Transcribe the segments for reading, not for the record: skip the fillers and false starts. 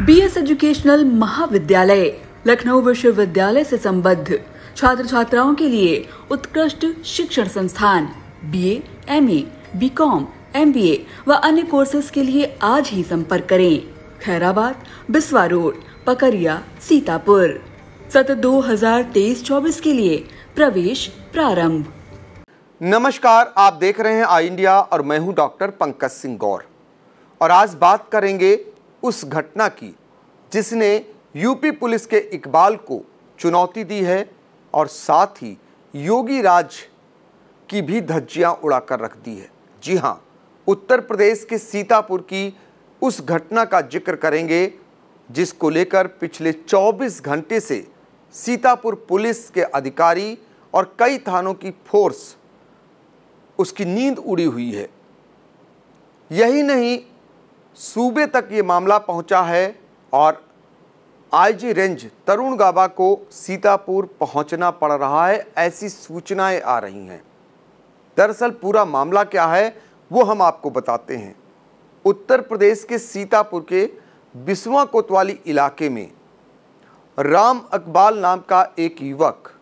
BS educational महाविद्यालय लखनऊ विश्वविद्यालय से संबद्ध छात्र छात्राओं के लिए उत्कृष्ट शिक्षण संस्थान बीए, एमए, बीकॉम, एमबीए व अन्य कोर्सेज के लिए आज ही संपर्क करें। खैराबाद, बिस्वा रोड, पकरिया, सीतापुर। सत्र 2023-24 के लिए प्रवेश प्रारंभ। नमस्कार, आप देख रहे हैं आई इंडिया और मैं हूं डॉक्टर पंकज सिंह गौर। और आज बात करेंगे उस घटना की जिसने यूपी पुलिस के इकबाल को चुनौती दी है और साथ ही योगी राज की भी धज्जियां उड़ाकर रख दी है। जी हां, उत्तर प्रदेश के सीतापुर की उस घटना का जिक्र करेंगे जिसको लेकर पिछले 24 घंटे से सीतापुर पुलिस के अधिकारी और कई थानों की फोर्स उसकी नींद उड़ी हुई है। यही नहीं, सूबे तक ये मामला पहुंचा है और आईजी रेंज तरुण गाबा को सीतापुर पहुंचना पड़ रहा है, ऐसी सूचनाएं आ रही हैं। दरअसल पूरा मामला क्या है वो हम आपको बताते हैं। उत्तर प्रदेश के सीतापुर के बिस्वा कोतवाली इलाके में राम इकबाल नाम का एक युवक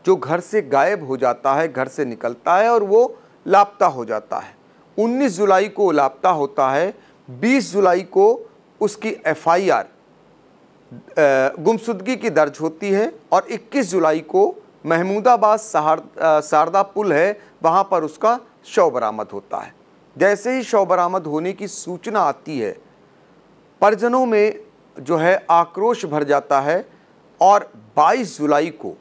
जो घर से गायब हो जाता है, घर से निकलता है और वो लापता हो जाता है। 19 जुलाई को लापता होता है, 20 जुलाई को उसकी एफआईआर गुमशुदगी की दर्ज होती है और 21 जुलाई को महमूदाबाद शारदा पुल है, वहाँ पर उसका शव बरामद होता है। जैसे ही शव बरामद होने की सूचना आती है, परिजनों में जो है आक्रोश भर जाता है और 22 जुलाई को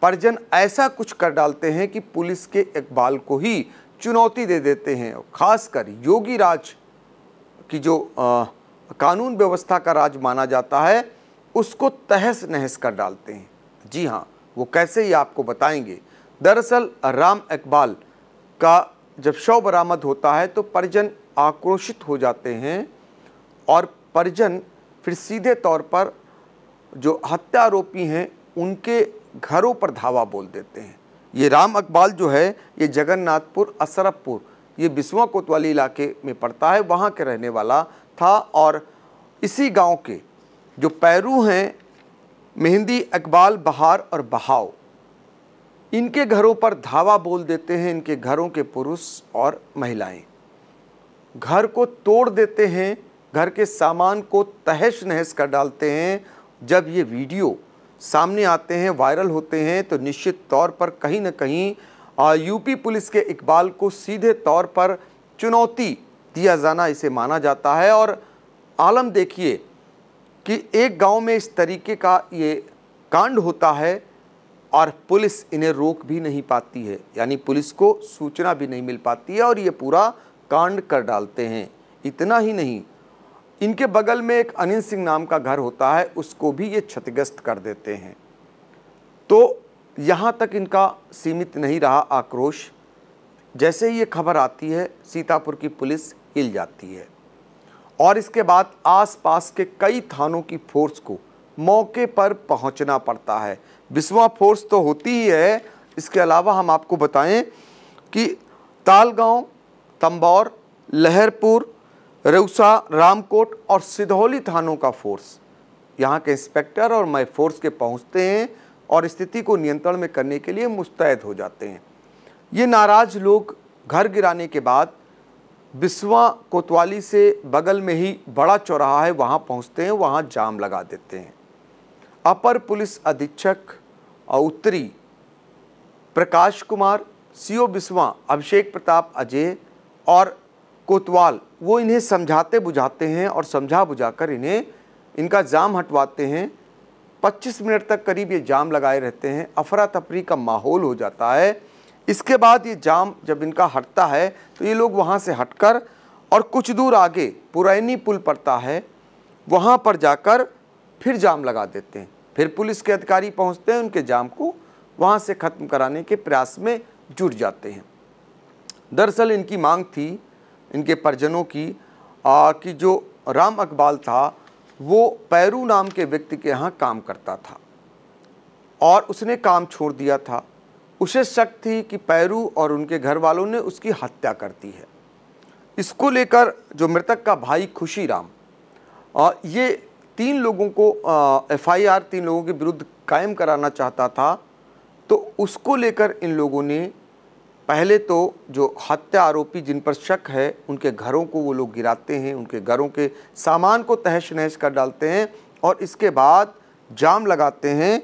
परिजन ऐसा कुछ कर डालते हैं कि पुलिस के इकबाल को ही चुनौती दे देते हैं। खासकर योगी राज की जो कानून व्यवस्था का राज माना जाता है उसको तहस नहस कर डालते हैं। जी हाँ, वो कैसे ही आपको बताएंगे। दरअसल राम इकबाल का जब शव बरामद होता है तो परिजन आक्रोशित हो जाते हैं और परिजन फिर सीधे तौर पर जो हत्या आरोपी हैं उनके घरों पर धावा बोल देते हैं। ये राम इकबाल जो है ये जगन्नाथपुर, अशरफपुर, ये बिस्वा कोतवाली इलाके में पड़ता है, वहाँ के रहने वाला था। और इसी गांव के जो पैरू हैं मेहंदी, इकबाल, बहार और बहाव, इनके घरों पर धावा बोल देते हैं। इनके घरों के पुरुष और महिलाएं घर को तोड़ देते हैं, घर के सामान को तहस नहस कर डालते हैं। जब ये वीडियो सामने आते हैं, वायरल होते हैं, तो निश्चित तौर पर कहीं न कहीं यूपी पुलिस के इकबाल को सीधे तौर पर चुनौती दिया जाना इसे माना जाता है। और आलम देखिए कि एक गांव में इस तरीके का ये कांड होता है और पुलिस इन्हें रोक भी नहीं पाती है, यानी पुलिस को सूचना भी नहीं मिल पाती है और ये पूरा कांड कर डालते हैं। इतना ही नहीं, इनके बगल में एक अनिल सिंह नाम का घर होता है, उसको भी ये क्षतिग्रस्त कर देते हैं। तो यहाँ तक इनका सीमित नहीं रहा आक्रोश। जैसे ही ये खबर आती है, सीतापुर की पुलिस हिल जाती है और इसके बाद आसपास के कई थानों की फोर्स को मौके पर पहुँचना पड़ता है। बिस्वा फोर्स तो होती ही है, इसके अलावा हम आपको बताएं कि तालगांव, तंबौर, लहरपुर, रेउसा, रामकोट और सिधौली थानों का फोर्स, यहाँ के इंस्पेक्टर और मय फोर्स के पहुँचते हैं और स्थिति को नियंत्रण में करने के लिए मुस्तैद हो जाते हैं। ये नाराज लोग घर गिराने के बाद बिस्वा कोतवाली से बगल में ही बड़ा चौराहा है, वहाँ पहुँचते हैं, वहाँ जाम लगा देते हैं। अपर पुलिस अधीक्षक और उत्तरी प्रकाश कुमार, सीओ बिस्वा अभिषेक प्रताप अजय और कोतवाल वो इन्हें समझाते बुझाते हैं और समझा बुझाकर इनका जाम हटवाते हैं। 25 मिनट तक करीब ये जाम लगाए रहते हैं। अफरा तफरी का माहौल हो जाता है। इसके बाद ये जाम जब इनका हटता है तो ये लोग वहाँ से हटकर और कुछ दूर आगे पुरैनी पुल पड़ता है, वहाँ पर जाकर फिर जाम लगा देते हैं। फिर पुलिस के अधिकारी पहुँचते हैं, उनके जाम को वहाँ से ख़त्म कराने के प्रयास में जुट जाते हैं। दरअसल इनकी मांग थी, इनके परिजनों की कि जो राम इकबाल था वो पैरू नाम के व्यक्ति के यहाँ काम करता था और उसने काम छोड़ दिया था। उसे शक थी कि पैरू और उनके घर वालों ने उसकी हत्या कर दी है। इसको लेकर जो मृतक का भाई खुशीराम ये 3 लोगों को FIR 3 लोगों के विरुद्ध कायम कराना चाहता था, तो उसको लेकर इन लोगों ने पहले तो जो हत्या आरोपी जिन पर शक है उनके घरों को वो लोग गिराते हैं, उनके घरों के सामान को तहस नहस कर डालते हैं और इसके बाद जाम लगाते हैं।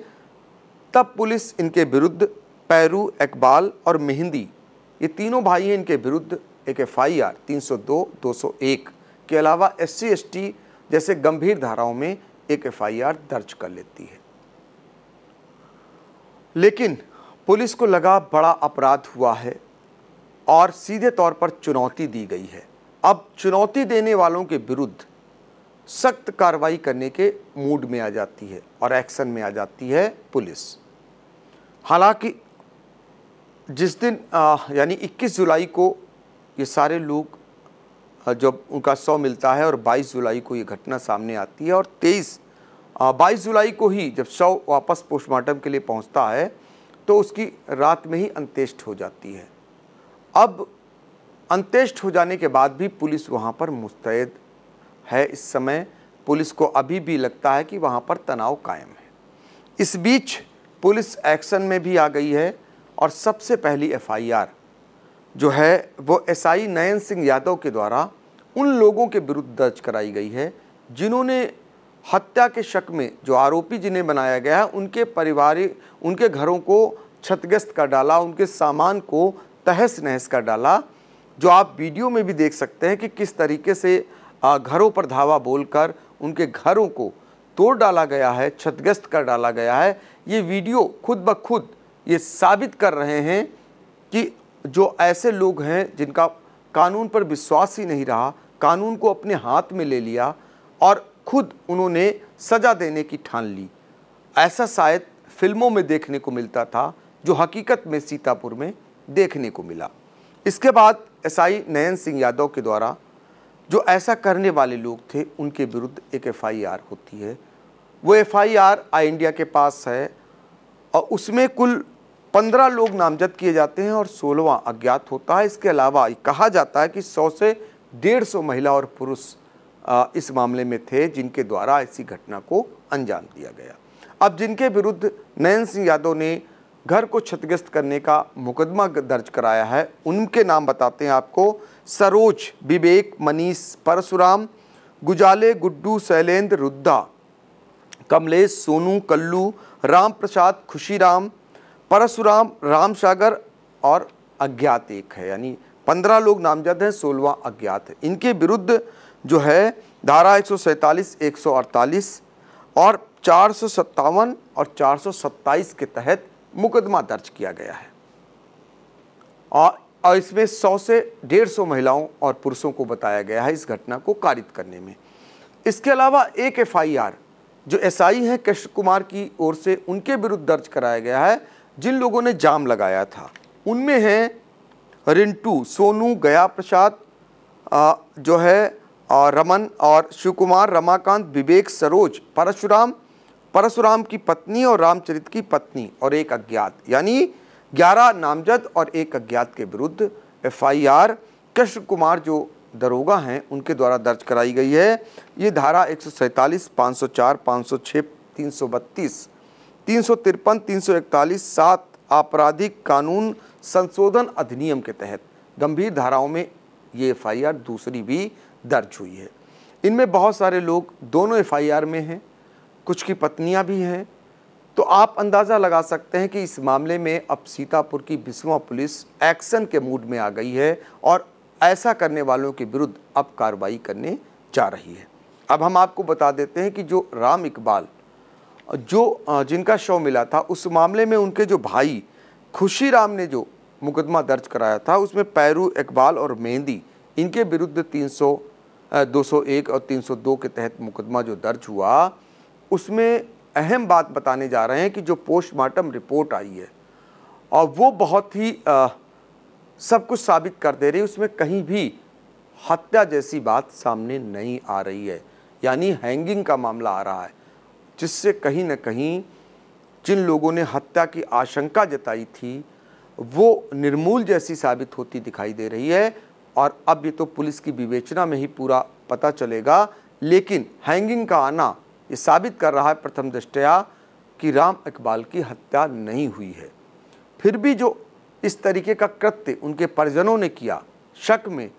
तब पुलिस इनके विरुद्ध पैरू, इकबाल और मेहंदी, ये तीनों भाई हैं, इनके विरुद्ध एक FIR 302, 201 के अलावा SC ST जैसे गंभीर धाराओं में एक FIR दर्ज कर लेती है। लेकिन पुलिस को लगा बड़ा अपराध हुआ है और सीधे तौर पर चुनौती दी गई है। अब चुनौती देने वालों के विरुद्ध सख्त कार्रवाई करने के मूड में आ जाती है और एक्शन में आ जाती है पुलिस। हालांकि जिस दिन यानी 21 जुलाई को ये सारे लोग जब उनका शव मिलता है और 22 जुलाई को ये घटना सामने आती है और 22 जुलाई को ही जब शव वापस पोस्टमार्टम के लिए पहुंचता है तो उसकी रात में ही अंत्येष्टि हो जाती है। अब अंत्येष्टि हो जाने के बाद भी पुलिस वहाँ पर मुस्तैद है। इस समय पुलिस को अभी भी लगता है कि वहाँ पर तनाव कायम है। इस बीच पुलिस एक्शन में भी आ गई है और सबसे पहली FIR जो है वो SI नयन सिंह यादव के द्वारा उन लोगों के विरुद्ध दर्ज कराई गई है जिन्होंने हत्या के शक में जो आरोपी जिन्हें बनाया गया है उनके घरों को क्षतिग्रस्त कर डाला, उनके सामान को तहस नहस कर डाला। जो आप वीडियो में भी देख सकते हैं कि किस तरीके से घरों पर धावा बोलकर उनके घरों को तोड़ डाला गया है, क्षतिग्रस्त कर डाला गया है। ये वीडियो खुद ब खुद ये साबित कर रहे हैं कि जो ऐसे लोग हैं जिनका कानून पर विश्वास ही नहीं रहा, कानून को अपने हाथ में ले लिया और खुद उन्होंने सज़ा देने की ठान ली, ऐसा शायद फिल्मों में देखने को मिलता था, जो हकीकत में सीतापुर में देखने को मिला। इसके बाद SI नयन सिंह यादव के द्वारा जो ऐसा करने वाले लोग थे उनके विरुद्ध एक FIR होती है। वो FIR आई इंडिया के पास है और उसमें कुल 15 लोग नामजद किए जाते हैं और 16वां अज्ञात होता है। इसके अलावा कहा जाता है कि 100 से 150 महिला और पुरुष इस मामले में थे जिनके द्वारा ऐसी घटना को अंजाम दिया गया। अब जिनके विरुद्ध नयन सिंह यादव ने घर को क्षतिग्रस्त करने का मुकदमा दर्ज कराया है उनके नाम बताते हैं आपको। सरोज, विवेक, मनीष, परशुराम, गुजाले, गुड्डू, शैलेंद्र, रुद्धा, कमलेश, सोनू, कल्लू, राम प्रसाद, खुशीराम, परशुराम, राम सागर और अज्ञात एक है। यानी 15 लोग नामजद हैं, 16वां अज्ञात है। इनके विरुद्ध जो है धारा 147, 148 और 457 और 427 के तहत मुकदमा दर्ज किया गया है और इसमें 100 से 150 महिलाओं और पुरुषों को बताया गया है इस घटना को कारित करने में। इसके अलावा एक FIR जो SI हैं कृष्ण कुमार की ओर से उनके विरुद्ध दर्ज कराया गया है जिन लोगों ने जाम लगाया था। उनमें हैं रिंटू, सोनू, गया प्रसाद जो है और रमन और शिव कुमार, रमाकांत, विवेक, सरोज, परशुराम की पत्नी और रामचरित की पत्नी और एक अज्ञात। यानी 11 नामजद और एक अज्ञात के विरुद्ध FIR कृष्ण कुमार जो दरोगा हैं उनके द्वारा दर्ज कराई गई है। ये धारा 147, 504, 506, 332, 353, 341, 7 आपराधिक कानून संशोधन अधिनियम के तहत गंभीर धाराओं में ये FIR दूसरी भी दर्ज हुई है। इनमें बहुत सारे लोग दोनों FIR में हैं, कुछ की पत्नियां भी हैं। तो आप अंदाज़ा लगा सकते हैं कि इस मामले में अब सीतापुर की बिस्वा पुलिस एक्शन के मूड में आ गई है और ऐसा करने वालों के विरुद्ध अब कार्रवाई करने जा रही है। अब हम आपको बता देते हैं कि जो राम इकबाल जो जिनका शव मिला था उस मामले में उनके जो भाई खुशीराम ने जो मुकदमा दर्ज कराया था उसमें पैरू, इकबाल और मेहंदी इनके विरुद्ध 201 और 302 के तहत मुकदमा जो दर्ज हुआ उसमें अहम बात बताने जा रहे हैं कि जो पोस्टमार्टम रिपोर्ट आई है और वो बहुत ही सब कुछ साबित कर दे रही है। उसमें कहीं भी हत्या जैसी बात सामने नहीं आ रही है, यानी हैंगिंग का मामला आ रहा है, जिससे कहीं न कहीं जिन लोगों ने हत्या की आशंका जताई थी वो निर्मूल जैसी साबित होती दिखाई दे रही है। और अब ये तो पुलिस की विवेचना में ही पूरा पता चलेगा, लेकिन हैंगिंग का आना ये साबित कर रहा है प्रथम दृष्टया कि राम इकबाल की हत्या नहीं हुई है। फिर भी जो इस तरीके का कृत्य उनके परिजनों ने किया, शक में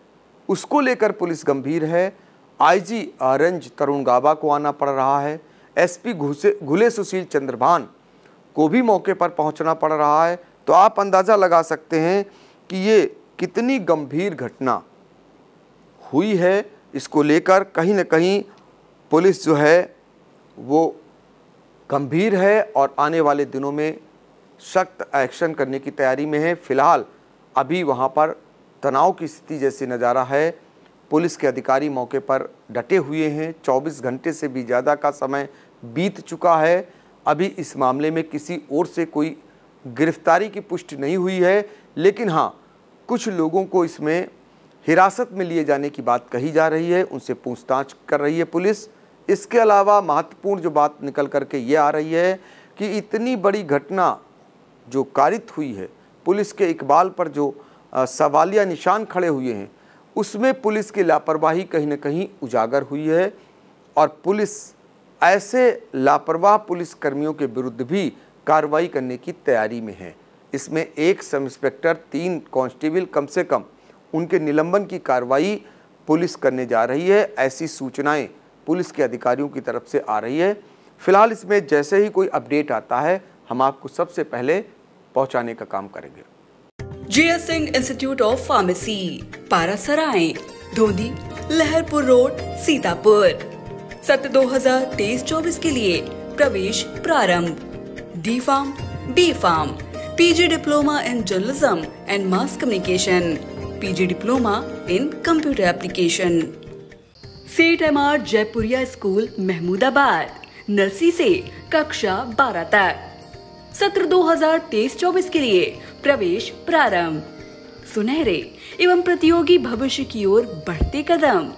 उसको लेकर पुलिस गंभीर है। आईजी रेंज तरुण गाबा को आना पड़ रहा है। एसपी घुले सुशील चंद्रभान को भी मौके पर पहुंचना पड़ रहा है। तो आप अंदाज़ा लगा सकते हैं कि ये कितनी गंभीर घटना हुई है। इसको लेकर कहीं न कहीं पुलिस जो है वो गंभीर है और आने वाले दिनों में सख्त एक्शन करने की तैयारी में है। फिलहाल अभी वहाँ पर तनाव की स्थिति जैसी नज़ारा है। पुलिस के अधिकारी मौके पर डटे हुए हैं। 24 घंटे से भी ज़्यादा का समय बीत चुका है। अभी इस मामले में किसी ओर से कोई गिरफ्तारी की पुष्टि नहीं हुई है, लेकिन हाँ, कुछ लोगों को इसमें हिरासत में लिए जाने की बात कही जा रही है, उनसे पूछताछ कर रही है पुलिस। इसके अलावा महत्वपूर्ण जो बात निकल करके ये आ रही है कि इतनी बड़ी घटना जो कारित हुई है, पुलिस के इकबाल पर जो सवालिया निशान खड़े हुए हैं, उसमें पुलिस की लापरवाही कहीं न कहीं उजागर हुई है और पुलिस ऐसे लापरवाह पुलिस कर्मियों के विरुद्ध भी कार्रवाई करने की तैयारी में है। इसमें एक सब इंस्पेक्टर, 3 कांस्टेबल, कम से कम उनके निलंबन की कार्रवाई पुलिस करने जा रही है। ऐसी सूचनाएं पुलिस के अधिकारियों की तरफ से आ रही है। फिलहाल इसमें जैसे ही कोई अपडेट आता है हम आपको सबसे पहले पहुंचाने का काम करेंगे। GS Singh institute of pharmacy, Parasarai, Dhondhi, Laharpur road, Sitapur. सत्र 2023-24 के लिए प्रवेश प्रारंभ। D pharm, B pharm, PG diploma in journalism and mass communication, PG diploma in computer application. Seth MR Jaipuria school, Mahmudabad, nursery से कक्षा 12 तक। सत्र 2023-24 के लिए प्रवेश प्रारंभ। सुनहरे एवं प्रतियोगी भविष्य की ओर बढ़ते कदम,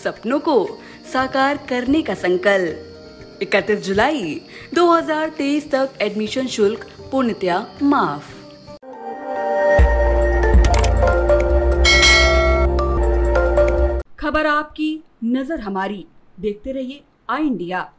सपनों को साकार करने का संकल्प। 31 जुलाई 2023 तक एडमिशन शुल्क पूर्णतया माफ। खबर आपकी, नजर हमारी। देखते रहिए आई इंडिया।